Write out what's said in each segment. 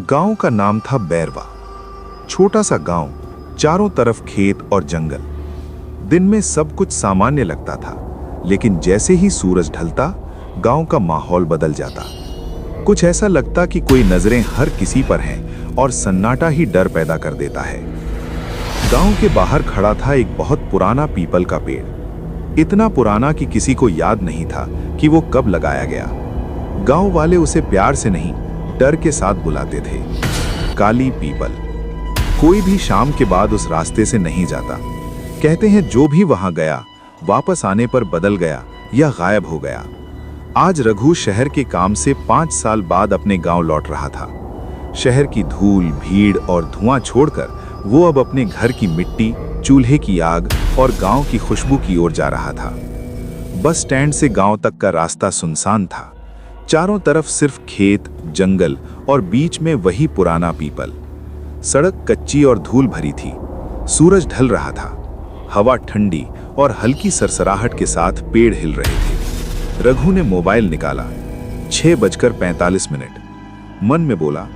गांव का नाम था बैरवा। छोटा सा गांव, चारों तरफ खेत और जंगल। दिन में सब कुछ सामान्य लगता था, लेकिन जैसे ही सूरज ढलता, गांव का माहौल बदल जाता। कुछ ऐसा लगता कि कोई नजरें हर किसी पर हैं और सन्नाटा ही डर पैदा कर देता है। गांव के बाहर खड़ा था एक बहुत पुराना पीपल का पेड़, इतना पुराना कि किसी को याद नहीं था कि वो कब लगाया गया। गांव वाले उसे प्यार से नहीं, डर के साथ बुलाते थे, काली पीपल। कोई भी शाम के बाद उस रास्ते से नहीं जाता। कहते हैं जो भी वहां गया, वापस आने पर बदल गया या गायब हो गया। आज रघु शहर के काम से 5 साल बाद अपने गांव लौट रहा था। शहर की धूल, भीड़ और धुआं छोड़कर वो अब अपने घर की मिट्टी, चूल्हे की आग और गांव की खुशबू की ओर जा रहा था। बस स्टैंड से गांव तक का रास्ता सुनसान था। चारों तरफ सिर्फ खेत, जंगल और बीच में वही पुराना पीपल। सड़क कच्ची और धूल भरी थी। सूरज ढल रहा था। हवा ठंडी और हल्की सरसराहट के साथ पेड़ हिल रहे थे। रघु ने मोबाइल निकाला। 6:45। मन में बोला,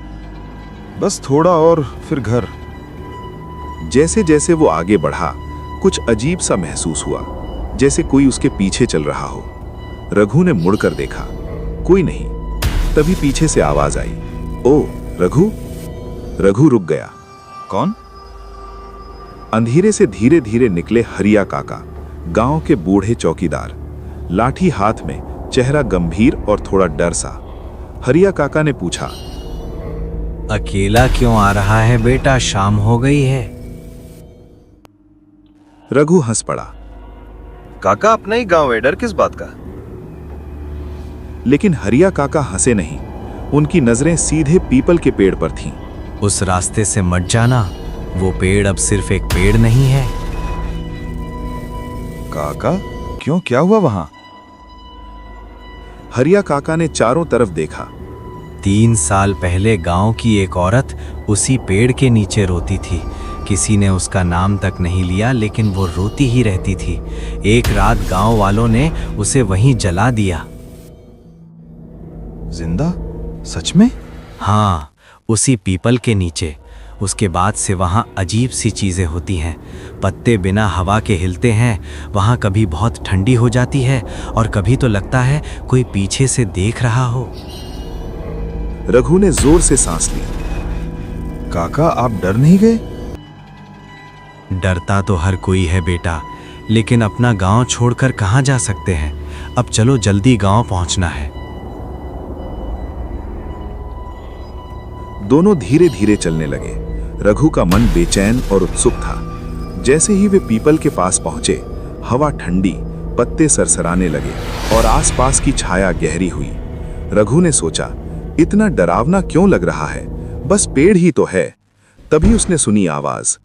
बस थोड़ा और फिर घर। जैसे जैसे वो आगे बढ़ा, कुछ अजीब सा महसूस हुआ, जैसे कोई उसके पीछे चल रहा हो। रघु ने मुड़कर देखा, कोई नहीं। तभी पीछे से आवाज आई, ओ रघु। रघु रुक गया। कौन? अंधेरे से धीरे धीरे निकले हरिया काका, गांव के बूढ़े चौकीदार, लाठी हाथ में, चेहरा गंभीर और थोड़ा डर सा। हरिया काका ने पूछा, अकेला क्यों आ रहा है बेटा? शाम हो गई है। रघु हंस पड़ा। काका अपना ही गांव है, डर किस बात का? लेकिन हरिया काका हंसे नहीं। उनकी नजरें सीधे पीपल के पेड़ पर थीं। उस रास्ते से मत जाना, वो पेड़ अब सिर्फ एक पेड़ नहीं है। काका, क्यों, क्या हुआ वहां? हरिया काका ने चारों तरफ देखा। 3 साल पहले गांव की एक औरत उसी पेड़ के नीचे रोती थी। किसी ने उसका नाम तक नहीं लिया, लेकिन वो रोती ही रहती थी। एक रात गांव वालों ने उसे वहीं जला दिया। जिंदा? सच में? हाँ, उसी पीपल के नीचे। उसके बाद से वहाँ अजीब सी चीजें होती हैं। पत्ते बिना हवा के हिलते हैं। वहाँ कभी बहुत ठंडी हो जाती है और कभी तो लगता है कोई पीछे से देख रहा हो। रघु ने जोर से सांस ली। काका, आप डर नहीं गए? डरता तो हर कोई है बेटा, लेकिन अपना गांव छोड़कर कहाँ जा सकते हैं। अब चलो, जल्दी गांव पहुंचना है। दोनों धीरे धीरे चलने लगे। रघु का मन बेचैन और उत्सुक था। जैसे ही वे पीपल के पास पहुंचे, हवा ठंडी, पत्ते सरसराने लगे और आसपास की छाया गहरी हुई। रघु ने सोचा, इतना डरावना क्यों लग रहा है, बस पेड़ ही तो है। तभी उसने सुनी आवाज,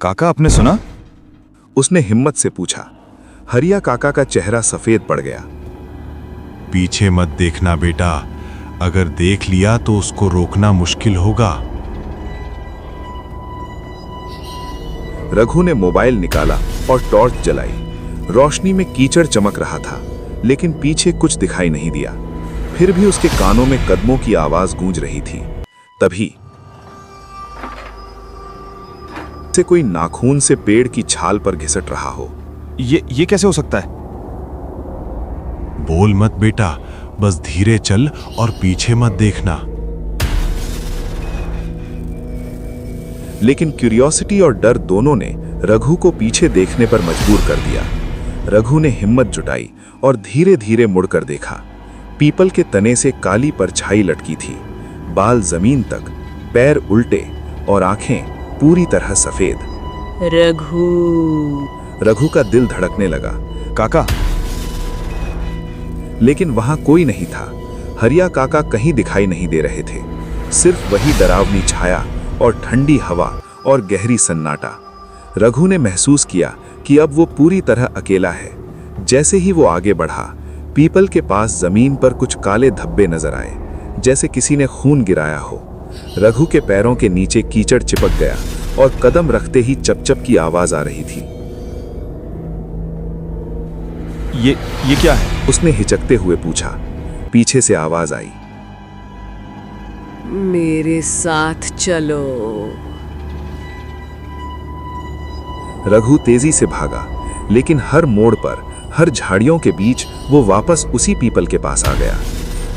काका, आपने सुना? उसने हिम्मत से पूछा। हरिया काका का चेहरा सफेद पड़ गया। पीछे मत देखना बेटा, अगर देख लिया तो उसको रोकना मुश्किल होगा। रघु ने मोबाइल निकाला और टॉर्च जलाई। रोशनी में कीचड़ चमक रहा था, लेकिन पीछे कुछ दिखाई नहीं दिया। फिर भी उसके कानों में कदमों की आवाज गूंज रही थी। तभी से कोई नाखून से पेड़ की छाल पर घिसट रहा हो। ये कैसे हो सकता है? बोल मत बेटा, बस धीरे चल और पीछे मत देखना। लेकिन क्यूरियोसिटी और डर दोनों ने रघु को पीछे देखने पर मजबूर कर दिया। रघु ने हिम्मत जुटाई और धीरे धीरे मुड़कर देखा। पीपल के तने से काली परछाई लटकी थी, बाल जमीन तक, पैर उल्टे और आंखें पूरी तरह सफेद। रघु का दिल धड़कने लगा। काका। लेकिन वहां कोई नहीं था। हरिया काका कहीं दिखाई नहीं दे रहे थे। सिर्फ वही डरावनी छाया और ठंडी हवा और गहरी सन्नाटा। रघु ने महसूस किया कि अब वो पूरी तरह अकेला है। जैसे ही वो आगे बढ़ा, पीपल के पास जमीन पर कुछ काले धब्बे नजर आए, जैसे किसी ने खून गिराया हो। रघु के पैरों के नीचे कीचड़ चिपक गया और कदम रखते ही चपचप की आवाज आ रही थी। ये क्या है? उसने हिचकते हुए पूछा। पीछे से आवाज आई, मेरे साथ चलो। रघु तेजी से भागा, लेकिन हर मोड़ पर, हर झाड़ियों के बीच वो वापस उसी पीपल के पास आ गया।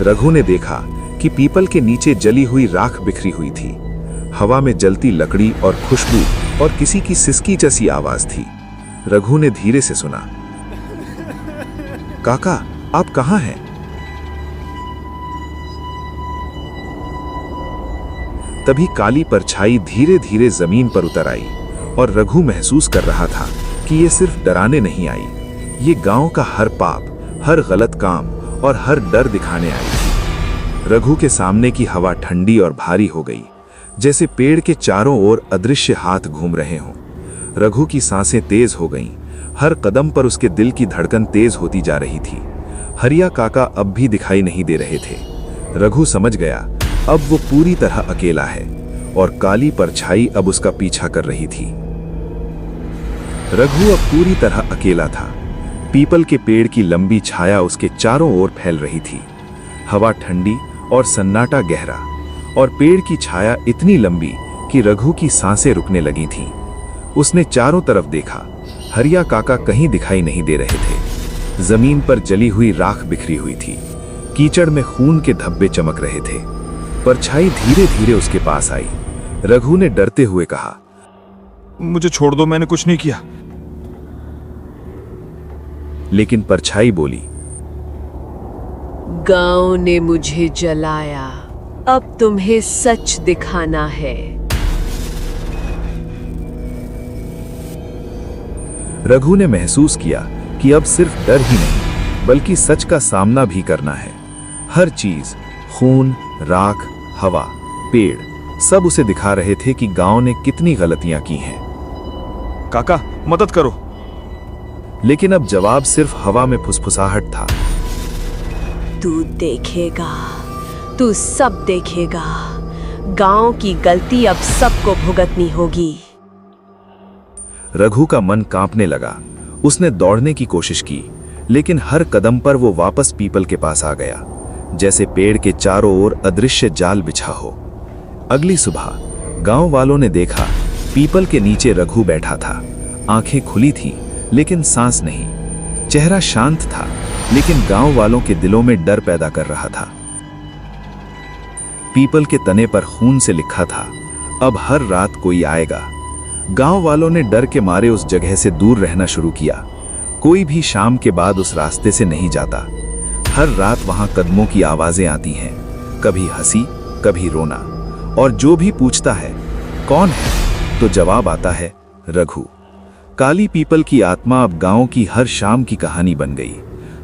रघु ने देखा कि पीपल के नीचे जली हुई राख बिखरी हुई थी। हवा में जलती लकड़ी और खुशबू और किसी की सिसकी जैसी आवाज थी। रघु ने धीरे से सुना, काका, आप कहां हैं? तभी काली परछाई धीरे धीरे जमीन पर उतर आई और रघु महसूस कर रहा था कि ये सिर्फ डराने नहीं आई, ये गांव का हर पाप, हर गलत काम और हर डर दिखाने आई थी। रघु के सामने की हवा ठंडी और भारी हो गई, जैसे पेड़ के चारों ओर अदृश्य हाथ घूम रहे हों। रघु की सांसें तेज हो गईं, हर कदम पर उसके दिल की धड़कन तेज होती जा रही थी। हरिया काका अब भी दिखाई नहीं दे रहे थे। रघु समझ गया, अब वो पूरी तरह अकेला है और काली परछाई अब उसका पीछा कर रही थी। रघु अब पूरी तरह अकेला था। पीपल के पेड़ की लंबी छाया उसके चारों ओर फैल रही थी। हवा ठंडी और सन्नाटा गहरा, और पेड़ की छाया इतनी लंबी कि रघु की सांसें रुकने लगी थीं। उसने चारों तरफ देखा, हरिया काका कहीं दिखाई नहीं दे रहे थे। जमीन पर जली हुई राख बिखरी हुई थी, कीचड़ में खून के धब्बे चमक रहे थे। परछाई धीरे धीरे उसके पास आई। रघु ने डरते हुए कहा, मुझे छोड़ दो, मैंने कुछ नहीं किया। लेकिन परछाई बोली, गांव ने मुझे जलाया, अब तुम्हें सच दिखाना है। रघु ने महसूस किया कि अब सिर्फ डर ही नहीं, बल्कि सच का सामना भी करना है। हर चीज, खून, राख, हवा, पेड़, सब उसे दिखा रहे थे कि गांव ने कितनी गलतियां की हैं। काका, मदद करो। लेकिन अब जवाब सिर्फ हवा में फुसफुसाहट था। तू देखेगा, तू सब देखेगा। गांव की गलती अब सबको भुगतनी होगी। रघु का मन कांपने लगा। उसने दौड़ने की कोशिश की, लेकिन हर कदम पर वो वापस पीपल के पास आ गया, जैसे पेड़ के चारों ओर अदृश्य जाल बिछा हो। अगली सुबह गांव वालों ने देखा, पीपल के नीचे रघु बैठा था। आंखें खुली थीं, लेकिन सांस नहीं। चेहरा शांत था, लेकिन गांव वालों के दिलों में डर पैदा कर रहा था। पीपल के तने पर खून से लिखा था, अब हर रात कोई आएगा। गांव वालों ने डर के मारे उस जगह से दूर रहना शुरू किया। कोई भी शाम के बाद उस रास्ते से नहीं जाता। हर रात वहां कदमों की आवाजें आती हैं, कभी हंसी, कभी रोना, और जो भी पूछता है कौन है, तो जवाब आता है रघु। काली पीपल की आत्मा अब गांव की हर शाम की कहानी बन गई।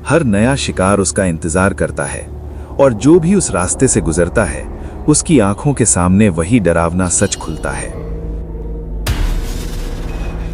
हर नया शिकार उसका इंतजार करता है, और जो भी उस रास्ते से गुजरता है, उसकी आंखों के सामने वही डरावना सच खुलता है।